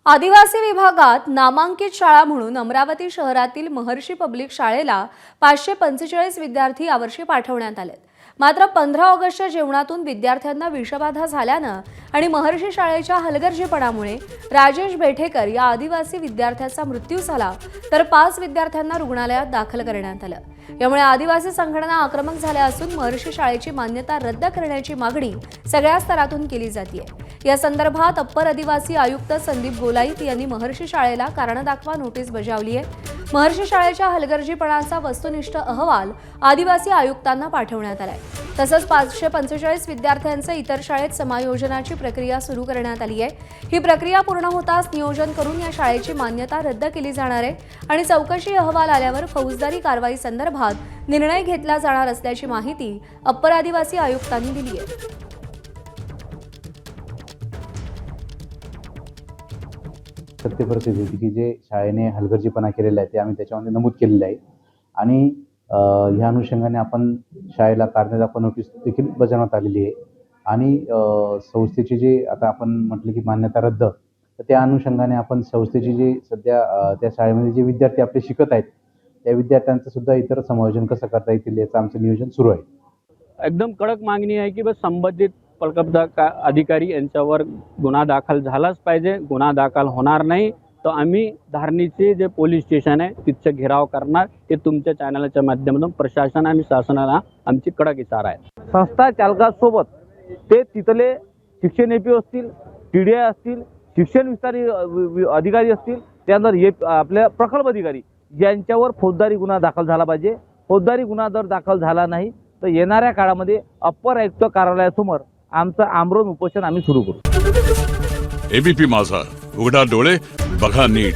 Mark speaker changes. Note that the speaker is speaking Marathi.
Speaker 1: आदिवासी विभागात नामांकित शाळा म्हणून अमरावती शहरातील महर्षी पब्लिक शाळेला 545 विद्यार्थी यावर्षी पाठवण्यात आले। मात्र 15 ऑगस्टच्या जेवणातून विद्यार्थ्यांना विषबाधा झाल्यानं आणि महर्षी शाळेच्या हलगर्जीपणामुळे राजेश बेठेकर या आदिवासी विद्यार्थ्याचा मृत्यू झाला, तर 5 विद्यार्थ्यांना रुग्णालयात दाखल करण्यात आलं। यामुळे आदिवासी संघटना आक्रमक झाल्या असून महर्षी शाळेची मान्यता रद्द करण्याची मागणी सगळ्या स्तरातून केली जाते। या संदर्भात अप्पर आदिवासी आयुक्त संदीप गोलाईत यांनी महर्षी शाळेला कारण दाखवा नोटीस बजावली आहे। महर्षी शाळेच्या हलगर्जीपणाचा वस्तुनिष्ठ अहवाल आदिवासी आयुक्तांना पाठवण्यात आलाय। तसंच 545 विद्यार्थ्यांचे इतर शाळेत समायोजनाची प्रक्रिया सुरू करण्यात आली आहे। ही प्रक्रिया पूर्ण होताच नियोजन करून या शाळेची मान्यता रद्द केली जाणार आहे आणि चौकशी अहवाल आल्यावर फौजदारी कारवाई संदर्भात निर्णय घेतला जाणार असल्याची माहिती अप्पर आदिवासी आयुक्तांनी दिली आहे।
Speaker 2: सत्य परिस्थिती होती की जे शाळेने हलगर्जीपणा केलेला आहे ते आम्ही त्याच्यामध्ये नमूद केलेलं आहे आणि ह्या अनुषंगाने आपण शाळेला कारण दाखवा नोटीस देखील बजावण्यात आलेली आहे आणि संस्थेची जे आता आपण म्हटलं की मान्यता रद्द, तर त्या अनुषंगाने आपण संस्थेची जे सध्या त्या शाळेमध्ये जे विद्यार्थी आपले शिकत आहेत त्या विद्यार्थ्यांचं सुद्धा इतर समायोजन कसं करता येईल याचं आमचं नियोजन सुरू आहे।
Speaker 3: एकदम कडक मागणी आहे की बस संबंधित अधिकारी यांच्यावर गुन्हा दाखल झालाच पाहिजे। गुन्हा दाखल होणार नाही तर आम्ही धारणीचे जे पोलीस स्टेशन आहे तिथचे घेराव करणार। ते तुमच्या चॅनलच्या माध्यमातून प्रशासन आणि शासनाला आमची कडक इशारा आहे।
Speaker 4: संस्था चालकासोबत ते तिथले शिक्षण एपी असतील, टीडीआय असतील, शिक्षण विस्तारी अधिकारी असतील, त्यानंतर आपल्या प्रकल्प अधिकारी यांच्यावर फौजदारी गुन्हा दाखल झाला पाहिजे। फौजदारी गुन्हा जर दाखल झाला नाही तर येणाऱ्या काळामध्ये अप्पर आयुक्त कार्यालयासमोर आमचं आमरण उपोषण आम्ही सुरू करू।
Speaker 5: एबीपी माझा, उघडा डोळे बघा नीट।